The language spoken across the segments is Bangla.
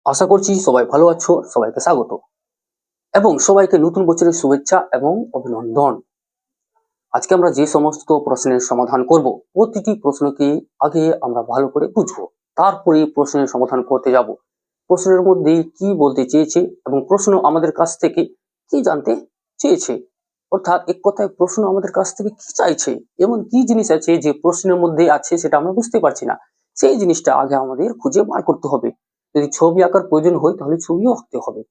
আশা করছি সবাই ভালো আছো। সবাইকে স্বাগত এবং সবাইকে নতুন বছরের শুভেচ্ছা এবং অভিনন্দন। আজকে আমরা যে সমস্ত প্রশ্নের সমাধান করব, প্রতিটি প্রশ্নকে আগে আমরা ভালো করে বুঝবো, তারপরে প্রশ্নের সমাধান করতে যাব। প্রশ্নের মধ্যে কি বলতে চেয়েছে এবং প্রশ্ন আমাদের কাছ থেকে কি জানতে চেয়েছে, অর্থাৎ এক কথায় প্রশ্ন আমাদের কাছ থেকে কি চাইছে, এমন কি জিনিস আছে যে প্রশ্নের মধ্যে আছে সেটা আমরা বুঝতে পারছি না, সেই জিনিসটা আগে আমাদের খুঁজে বার করতে হবে। যদি ছবি আঁকার প্রয়োজন হয় তাহলে ছবিও আঁকতে হবে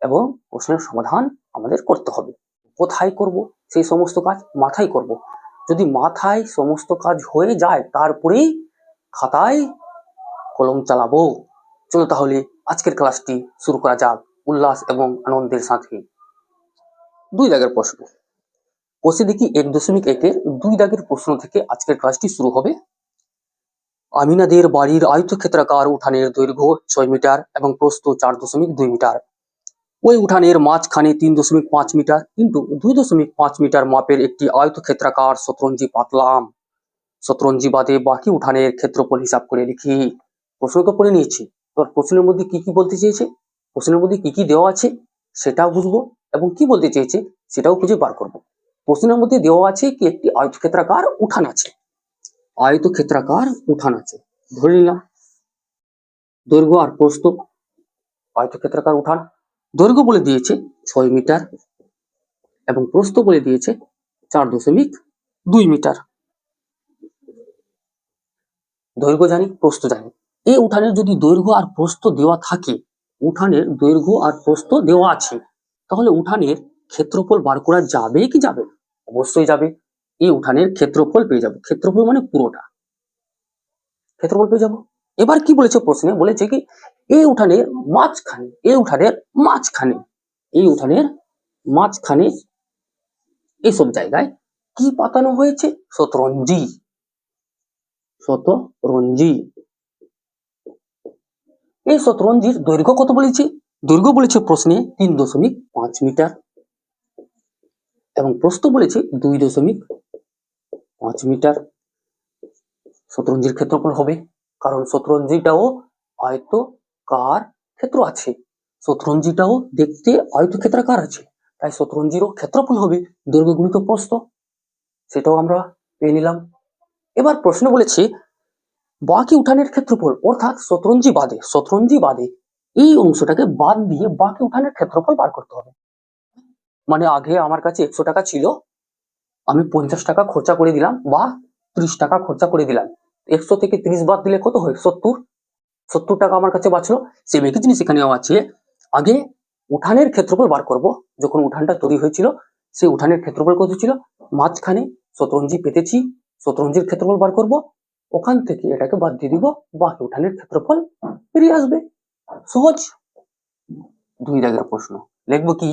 এবং প্রশ্নের সমাধান আমাদের করতে হবে। কোথায় করব সেই সমস্ত কাজ? মাথায় করব। যদি মাথায় সমস্ত কাজ হয়ে যায় তারপরেই খাতায় কলম চালাবো। চলো তাহলে আজকের ক্লাসটি শুরু করা যাক উল্লাস এবং আনন্দের সাথে। 2 দাগের প্রশ্ন। কষে দেখি 1.1-এর 2 দাগের প্রশ্ন থেকে আজকের ক্লাসটি শুরু হবে। আমিনাদের বাড়ির আয়তক্ষেত্রাকার উঠানের দৈর্ঘ্য 6 মিটার এবং প্রস্থ 4.2 মিটার। ওই উঠানের মাঝখানে 3.5 মিটার কিন্তু 2.5 মিটার মাপের একটি আয়তক্ষেত্রাকার শতরঞ্জি পাতলাম। শতরঞ্জি বাদে বাকি উঠানের ক্ষেত্রফল হিসাব করে লিখি। প্রশ্ন তো পড়ে নিয়েছি, এবার প্রশ্নের মধ্যে কি কি বলতে চেয়েছে, প্রশ্নের মধ্যে কি কি দেওয়া আছে সেটাও বুঝবো এবং কি বলতে চেয়েছে সেটাও খুঁজে বার করব। প্রশ্নের মধ্যে দেওয়া আছে কি একটি আয়তক্ষেত্রাকার উঠান আছে, আয়তক্ষেত্রাকার উঠান আছে ধরে নিলাম। দৈর্ঘ্য আর প্রস্থ, আয়তক্ষেত্রাকার উঠান দৈর্ঘ্য বলে দিয়েছে 6 মিটার এবং প্রস্থ বলে দিয়েছে 4.2 মিটার। দৈর্ঘ্য জানি, প্রস্থ জানি। এই উঠানের যদি দৈর্ঘ্য আর প্রস্থ দেওয়া থাকে, উঠানের দৈর্ঘ্য আর প্রস্থ দেওয়া আছে, তাহলে উঠানের ক্ষেত্রফল বার করা যাবে কি যাবে না? অবশ্যই যাবে। এই উঠানের ক্ষেত্রফল পেয়ে যাবো, ক্ষেত্রফল মানে পুরোটা ক্ষেত্রফল পেয়ে যাবো। এবার কি বলেছে প্রশ্নে, বলেছে কি এই উঠানের মাঝখানে, এই উঠানের মাঝখানে, এই উঠানের মাঝখানে এইসব জায়গায় কি পাতানো হয়েছে? শতরঞ্জি। শতরঞ্জি। এই শতরঞ্জির দৈর্ঘ্য কত বলেছে? দৈর্ঘ্য বলেছে প্রশ্নে 3.5 মিটার এবং প্রস্থ বলেছে 2.5 মিটার। শতরঞ্জির ক্ষেত্রফল হবে, কারণ শতরঞ্জিটাও আয়তকার ক্ষেত্র আছে, শতরঞ্জিটাও দেখতে আয়তক্ষেত্রাকার আছে, তাই শতরঞ্জিরও ক্ষেত্রফল হবে দৈর্ঘ্য গুণিত প্রস্থ। সেটাও আমরা পেয়ে নিলাম। এবার প্রশ্ন বলেছে বাকি উঠানের ক্ষেত্রফল, অর্থাৎ শতরঞ্জি বাদে এই অংশটাকে বাদ দিয়ে বাকি উঠানের ক্ষেত্রফল বার করতে হবে। মানে আগে আমার কাছে 100 টাকা ছিল, আমি 50 টাকা খরচা করে দিলাম বা 30 টাকা খরচা করে দিলাম, 100 থেকে 30 বাদ দিলে কত হয়? 70 টাকা আমার কাছে বাঁচলো। সেম একই জিনিস এখানেও আছে। আগে উঠানের ক্ষেত্রফল বার করব, যখন উঠানটা তৈরি হয়েছিল সেই উঠানের ক্ষেত্রফল কত ছিল, মাঝখানে শতরঞ্জি পেতেছি, শতরঞ্জির ক্ষেত্রফল বার করব, ওখান থেকে এটাকে বাদ দিয়ে দিব, বাকি উঠানের ক্ষেত্রফল বেরিয়ে আসবে। সহজ। 2 দাগের প্রশ্ন লিখবো কি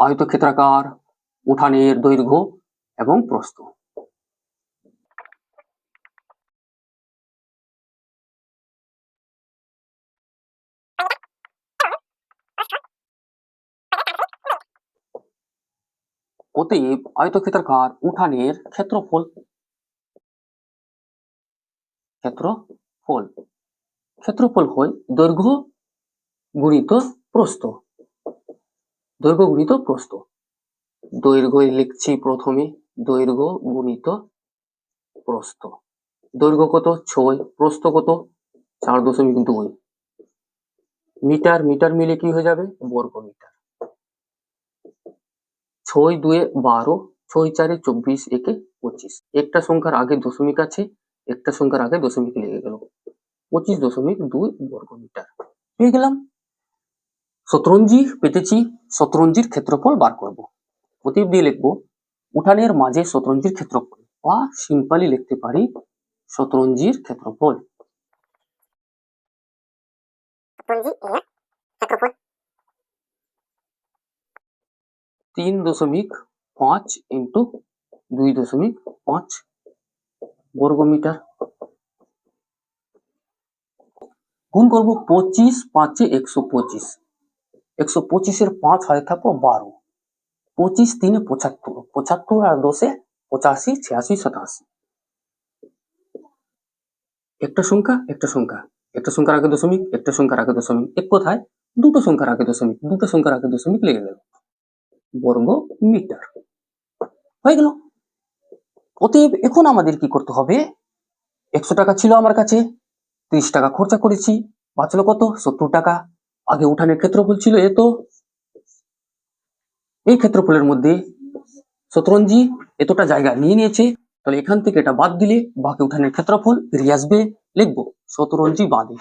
আয়তক্ষেত্রাকার উঠানের দৈর্ঘ্য এবং প্রস্থ। অতএব আয়তক্ষেত্রাকার উঠানের ক্ষেত্রফল ক্ষেত্রফল হয় দৈর্ঘ্য গুণিত প্রস্থ। দৈর্ঘ্য গুণিত প্রস্থ। দৈর্ঘ্য লিখছি প্রথমে, দৈর্ঘ্য গুণিত প্রস্থ। দৈর্ঘ্য কত? 6, প্রস্থ কত? 4.2 মিটার। মিটার মিলে কি হয়ে যাবে? বর্গ মিটার। 6 2 12, 6 4 24, 1 25। একটা সংখ্যার আগে দশমিক আছে, একটা সংখ্যার আগে দশমিক লেগে গেল, 25.2 বর্গ মিটার পেয়ে গেলাম। শতরঞ্জি পেতেছি, শতরঞ্জির ক্ষেত্রফল বার করব। প্রতীক দিয়ে লিখবো উঠানের মাঝে শতরঞ্জির ক্ষেত্রফল, বা সিম্পলি লিখতে পারি শতরঞ্জির ক্ষেত্রফল। 3.5 ইন্টু 2.5 বর্গ মিটার। গুণ করবো 25 5 125, 125 5 হাতে থাকবো 12, 25 3 75, 75 আর 10 85, 86 87। একটা সংখ্যা একটা সংখ্যার আগে দশমিক, একটা সংখ্যার আগে দশমিক, এক কথায় দুটো সংখ্যার আগে দশমিক, দুটো সংখ্যার আগে দশমিক লেগে গেল, বর্গ মিটার হয়ে গেল। অতএব এখন আমাদের কি করতে হবে, 100 টাকা ছিল আমার কাছে, 30 টাকা খরচা করেছি, বাঁচলো কত, 70 টাকা। আগে উঠানের ক্ষেত্রফল ছিল এত, এই ক্ষেত্রফলের মধ্যে শতরঞ্জি এতটা জায়গা নিয়ে নিয়েছে, তাহলে এখান থেকে এটা বাদ দিলে বাকি উঠানের ক্ষেত্রফল বেরিয়ে আসবে। লিখবো শতরঞ্জি বাদে,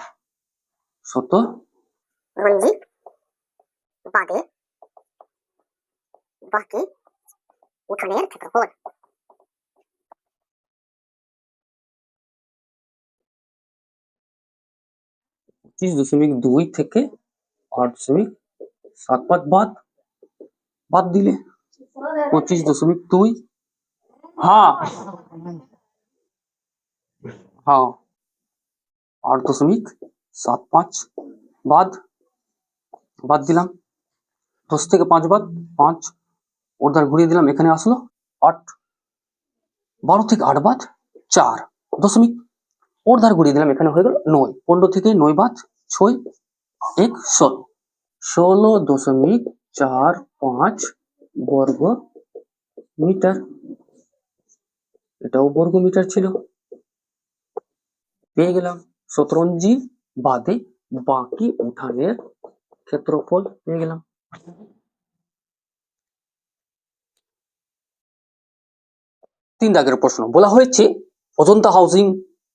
শতরঞ্জি বাদে বাকি উঠানের ক্ষেত্রফল। 25.2 থেকে 8.75 বাদ দিলে 25.2, হ্যাঁ হ্যাঁ 8.75 বাদ দিলাম, 10 থেকে 5 বাদ, 5 ওর ঘুরিয়ে দিলাম, এখানে আসলো 8, 12 থেকে 8 বাদ 4 দশমিক, ওর ঘুরিয়ে দিলাম, এখানে হয়ে গেল 9, 15 থেকে 9 বাদ 6, 1 16, 16.45 বর্গ মিটার, এটাও বর্গ মিটার ছিল। পেয়ে গেলাম শতরঞ্জি বাদে বাকি উঠানের ক্ষেত্রফল পেয়ে গেলাম। 3 দাগের প্রশ্ন বলা হয়েছে অজন্তা হাউজিং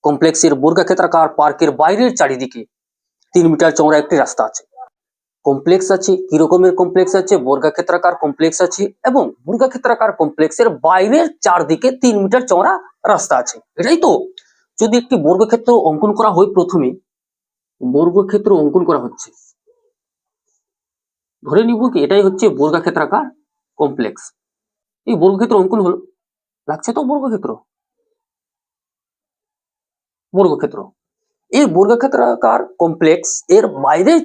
কমপ্লেক্সের বর্গাক্ষেত্রাকার পার্কের বাইরের চারিদিকে 3 মিটার চওড়া একটি রাস্তা আছে। কমপ্লেক্স আছে, কি রকমের কমপ্লেক্স আছে, বর্গাক্ষেত্রাকার কমপ্লেক্স আছে, এবং বর্গাক্ষেত্রাকার কমপ্লেক্সের বাইরের চারদিকে 3 মিটার চওড়া রাস্তা আছে, এটাই তো। যদি একটি বর্গক্ষেত্র অঙ্কন করা হয়, প্রথমে বর্গক্ষেত্র অঙ্কন করা হচ্ছে, ধরে নিব কি এটাই হচ্ছে বর্গাক্ষেত্রাকার কমপ্লেক্স। এই বর্গক্ষেত্র অঙ্কন হলো, লাগছে তো বর্গক্ষেত্র, এই বর্গক্ষেত্রাকার কমপ্লেক্স এর বাইরের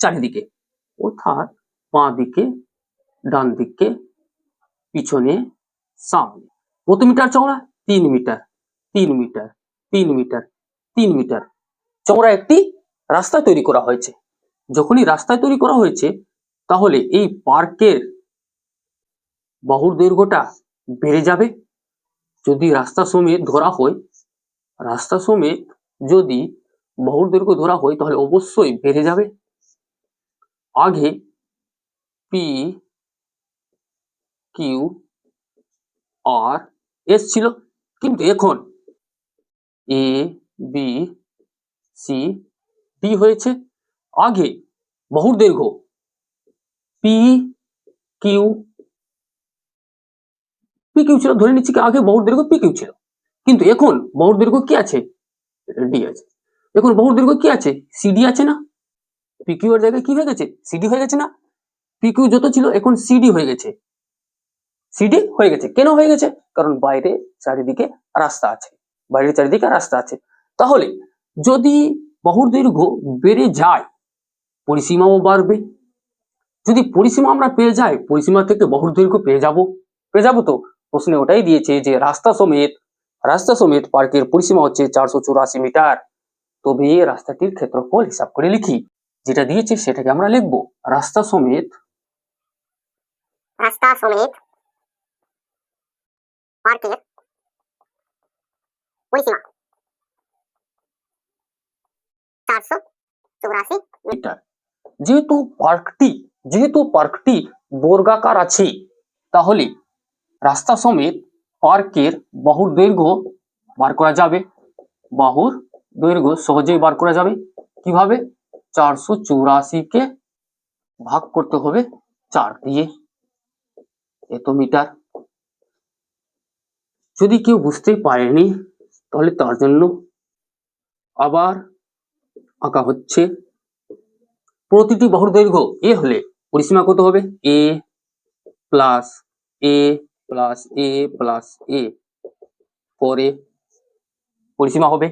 চারিদিকে অর্থাৎ বাঁ দিকে, ডান দিকে, পিছনে, সামনে কত মিটার চওড়া, 3 মিটার 3 মিটার 3 মিটার 3 মিটার চওড়া একটি রাস্তা তৈরি করা হয়েছে। যখনই রাস্তা তৈরি করা হয়েছে, তাহলে এই পার্কের বাহুর দৈর্ঘ্যটা বেড়ে যাবে। যদি রাস্তা সমেত ধরা হয়, রাস্তা সমেত যদি বাহুর দৈর্ঘ্য ধরা হয়, তাহলে অবশ্যই বেড়ে যাবে। আগে পি কিউ আর এস ছিল, কিন্তু এখন এ বি সি ডি হয়েছে। আগে বাহুর দৈর্ঘ্য পি কিউ ছিল, ধরে নিচ্ছি কি আগে বাহুর দৈর্ঘ্য পি কিউ ছিল, কিন্তু এখন বাহুর দৈর্ঘ্য কি আছে, ডি আছে। এখন বাহুর দৈর্ঘ্য কি আছে, সিডি আছে না, পি কিউ এর জায়গায় কি হয়ে গেছে, সিডি হয়ে গেছে না। পি কিউ যত ছিল এখন সিডি হয়ে গেছে, কেন হয়ে গেছে, কারণ বাইরে চারিদিকে রাস্তা আছে। তাহলে যদি বাহুর দৈর্ঘ্য বেড়ে যায়, পরিসীমাও বাড়বে। যদি পরিসীমা আমরা পেয়ে যাই, পরিসীমা থেকে বাহুর দৈর্ঘ্য পেয়ে যাব তো। প্রশ্নে ওটাই দিয়েছে যে রাস্তা সমেত পার্কের পরিসীমা হচ্ছে 484 মিটার। তবে রাস্তাটির ক্ষেত্রফল হিসাব করে লিখি, যেটা দিয়েছে সেটাকে আমরা লিখবো রাস্তা সমেত পার্কের পরিসীমা 484 মিটার। যেহেতু পার্কটি বর্গাকার আছে, তাহলে রাস্তা সমেত পার্কের বাহুর দৈর্ঘ্য বার করা যাবে। বাহুর দৈর্ঘ্য সহজেই বার করা যাবে, কিভাবে, 484 কে ভাগ করতে হবে 4 দিয়ে, এত মিটার। যদি কেউ বুঝতে পারেনি, তাহলে তার জন্য আবার আঁকা হচ্ছে। প্রতিটি বাহুর দৈর্ঘ্য এ হলে পরিসীমা কত হবে, এ প্লাস এ প্লাস এ প্লাস এ, পরে পরিসীমা হবে।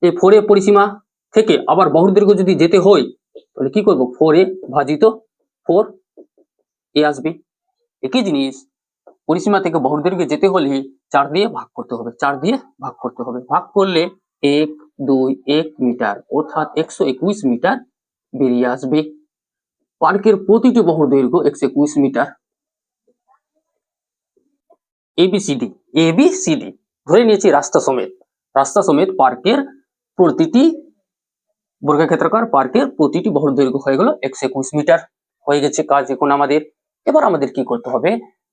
এই 4 পরিসীমা থেকে আবার বাহুর দৈর্ঘ্য যদি যেতে হয়, তাহলে কি করব, 4 ভাজিত 4 এ আসবে। একই জিনিস পরিসীমা থেকে বাহুর দৈর্ঘ্যে যেতে হলে 4 দিয়ে ভাগ করতে হবে, ভাগ করলে 1 মিটার অর্থাৎ 121 মিটার বেরিয়ে আসবে। পার্কের প্রতিটি বাহুর দৈর্ঘ্য 121 মিটার। এবিসিডি ধরে নিয়েছি রাস্তা সমেত পার্কের প্রতিটি বর্গাক্ষেত্রাকার পার্কের প্রতিটি বাহুর দৈর্ঘ্য হয়ে গেল 121 মিটার। হয়ে গেছে কাজ এখন আমাদের। এবার আমাদের কি করতে হবে,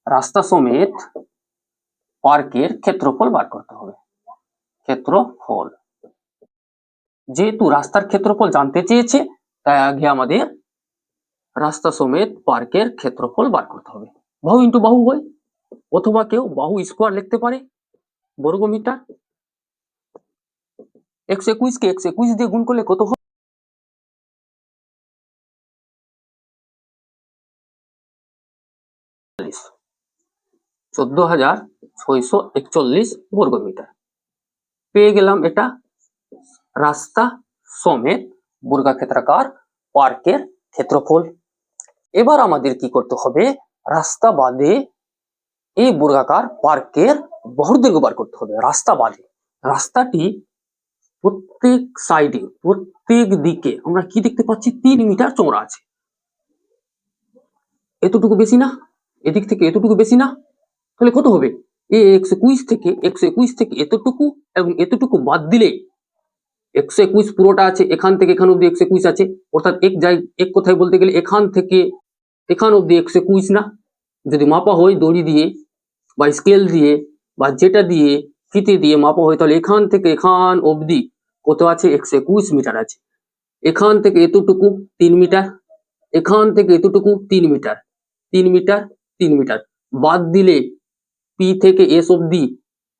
রাস্তা সমেত পার্কের ক্ষেত্রফল বার করতে হবে। ক্ষেত্রফল, যেহেতু রাস্তার ক্ষেত্রফল জানতে চেয়েছে তাই আগে আমাদের রাস্তা সমেত পার্কের ক্ষেত্রফল বার করতে হবে। বাহু ইন্টু বাহু হয়, অথবা কেউ বাহু স্কোয়ার লিখতে পারে, বর্গ মিটার। 121 কে 121 দিয়ে গুণ করলে কত হয়? 14,641 বর্গ মিটার পেয়ে গেলাম। এটা রাস্তা সমেত বর্গাক্ষেত্রাকার পার্কের ক্ষেত্রফল। এবার আমাদের কি করতে হবে, রাস্তা বাদে এই বর্গাকার পার্কের বাহুর দৈর্ঘ্য বার করতে হবে। রাস্তা বাদে, রাস্তাটি প্রত্যেক সাইডে প্রত্যেক দিকে আমরা কি দেখতে পাচ্ছি, 3 মিটার চওড়া আছে। এতটুকু বেশি না, এদিক থেকে এতটুকু বেশি না, তাহলে কত হবে, 121 থেকে এতটুকু এবং এতটুকু বাদ দিলে 121 পুরোটা আছে, এখান থেকে এখান অব্দি 121 আছে, অর্থাৎ এক কথায় বলতে গেলে এখান থেকে এখান অব্দি 121 না। যদি মাপা হয় দড়ি দিয়ে বা স্কেল দিয়ে বা যেটা দিয়ে ফিতে দিয়ে মাপা হয়, তাহলে এখান থেকে এখান অব্দি কত আছে, 121 মিটার আছে। এখান থেকে এতটুকু 3 মিটার, এখান থেকে এতটুকু 3 মিটার, 3 মিটার 3 মিটার বাদ দিলে পি থেকে এস অব্দি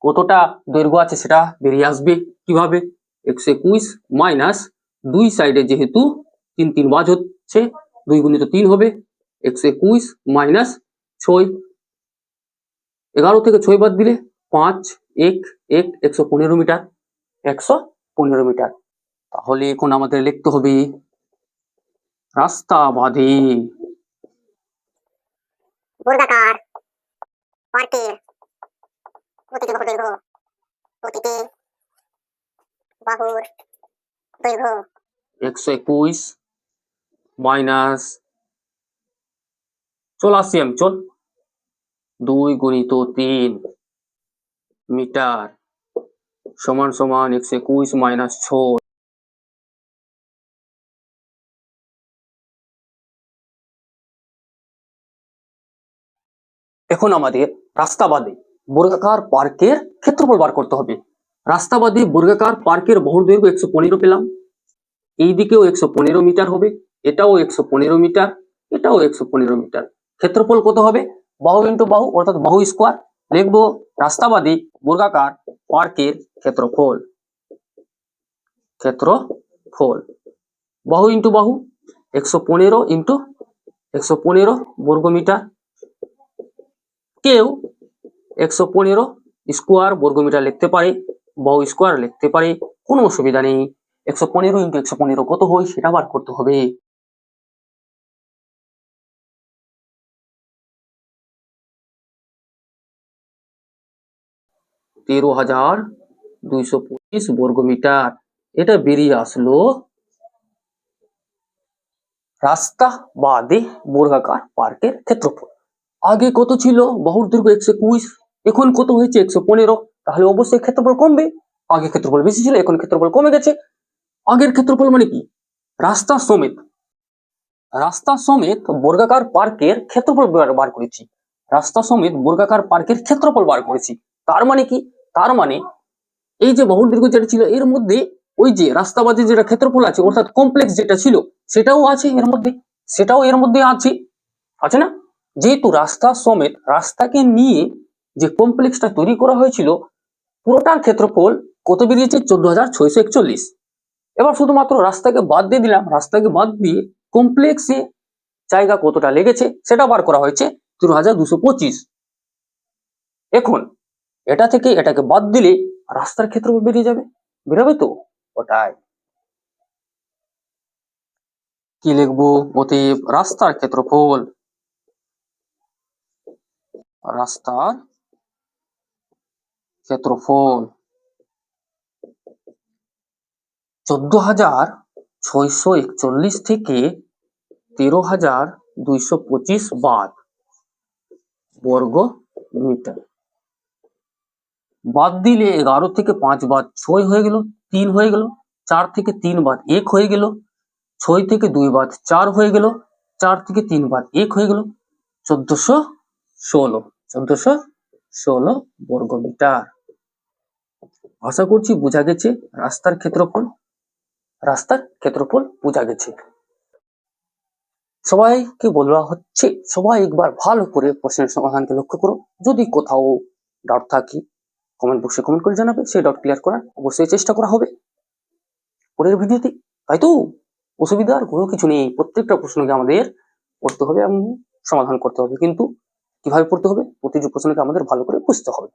কতটা দৈর্ঘ্য আছে সেটা বেরিয়ে আসবে। কিভাবে, 121 মাইনাস 2 সাইডে যেহেতু 3 3 বাজ হচ্ছে, 2 গুণিত 3 হবে, 121 মাইনাস 6, 11 থেকে 6 বাদ দিলে 5 1 1 115 মিটার, 115 মিটার। তাহলে এখন আমাদের লিখতে হবে রাস্তা বাদে বর্গাকার পার্কের প্রতিটি বাহুর দৈর্ঘ্য, প্রতিটি বাহুর দৈর্ঘ্য 121 মাইনাস, চল আসি আমি, চল, 2 গুণিত 3 মিটার সমান সমান 121 মাইনাস 6। এখন আমাদের রাস্তা বাদে বর্গাকার পার্কের ক্ষেত্রফল বার করতে হবে। রাস্তা বাদে বর্গাকার পার্কের বাহুর দৈর্ঘ্য 115 পেলাম, এই দিকেও 115 মিটার হবে, এটাও 115 মিটার, এটাও 115 মিটার। ক্ষেত্রফল কত হবে, বাহু ইন্টু বাহু অর্থাৎ বাহু স্কোয়ার। লিখবো রাস্তা বাদে বর্গাকার পার্কের ক্ষেত্রফল। ক্ষেত্রফল বাহু ইন্টু বাহু 115 ইন্টু 115 বর্গ মিটার। কেউ 115 স্কোয়ার বর্গ মিটার লিখতে পারে, বাহু স্কোয়ার লিখতে পারে, কোনো অসুবিধা নেই। 115 ইন্টু 115 কত হয় সেটা বার করতে হবে। (13,225 বর্গ মিটার। এটা বেরিয়ে আসলো রাস্তা বাদে বর্গাকার পার্কের ক্ষেত্রফল। আগে কত ছিল, বাহুর দৈর্ঘ্য 121, এখন কত হয়েছে 115, তাহলে অবশ্যই ক্ষেত্রফল কমবে। আগে ক্ষেত্রফল বেশি ছিল, এখন ক্ষেত্রফল কমে গেছে। আগের ক্ষেত্রফল মানে কি, রাস্তা সমেত বর্গাকার পার্কের ক্ষেত্রফল বার করেছি। রাস্তা সমেত বর্গাকার পার্কের ক্ষেত্রফল বার করেছি, তার মানে কি, তার মানে এই যে বাহুর দৈর্ঘ্য যেটা ছিল এর মধ্যে ওই যে রাস্তা বাদে যেটা ক্ষেত্রফল আছে অর্থাৎ কমপ্লেক্স যেটা ছিল সেটাও আছে এর মধ্যে, সেটাও এর মধ্যে আছে না। যেহেতু রাস্তা সমেত রাস্তাকে নিয়ে যে কমপ্লেক্সটা তৈরি করা হয়েছিল পুরোটার ক্ষেত্রফল কত বেরিয়েছে, 14,641। এবার শুধুমাত্র রাস্তাকে বাদ দিয়ে দিলাম, রাস্তাকে বাদ দিয়ে কমপ্লেক্সে জায়গা কতটা লেগেছে সেটা বার করা হয়েছে 13,225। এখন এটা থেকে এটাকে বাদ দিলে রাস্তার ক্ষেত্রফল বেরিয়ে যাবে, বেরোবে তো, ওটাই কি লিখবো, অতএব রাস্তার ক্ষেত্রফল, রাস্তার ক্ষেত্রফল 14,641 থেকে 13,225 বাদ বর্গ মিটার। বাদ দিলে 11 থেকে 5 বাদ 6 হয়ে গেল, 3 হয়ে গেল, 4 থেকে 3 বাদ 1 হয়ে গেল, 6 থেকে 2 বাদ 4 হয়ে গেল, 4 থেকে 3 বাদ 1 হয়ে গেল, 1416 বর্গ মিটার। আশা করছি বোঝা গেছে রাস্তার ক্ষেত্রফল বোঝা গেছে। সবাইকে বলা হচ্ছে সবাই একবার ভালো করে প্রশ্নের সমাধানকে লক্ষ্য করো। যদি কোথাও ডাউট থাকে কমেন্ট বক্সে কমেন্ট করে জানাবে, সেই ডাউট ক্লিয়ার করার অবশ্যই চেষ্টা করা হবে পরের ভিডিওতে। তাই তো অসুবিধার কোনো কিছু নেই, প্রত্যেকটা প্রশ্নকে আমাদের পড়তে হবে এবং সমাধান করতে হবে। কিন্তু কিভাবে পড়তে হবে? প্রতিটি প্রশ্নকে আমাদের ভালো করে বুঝতে হবে।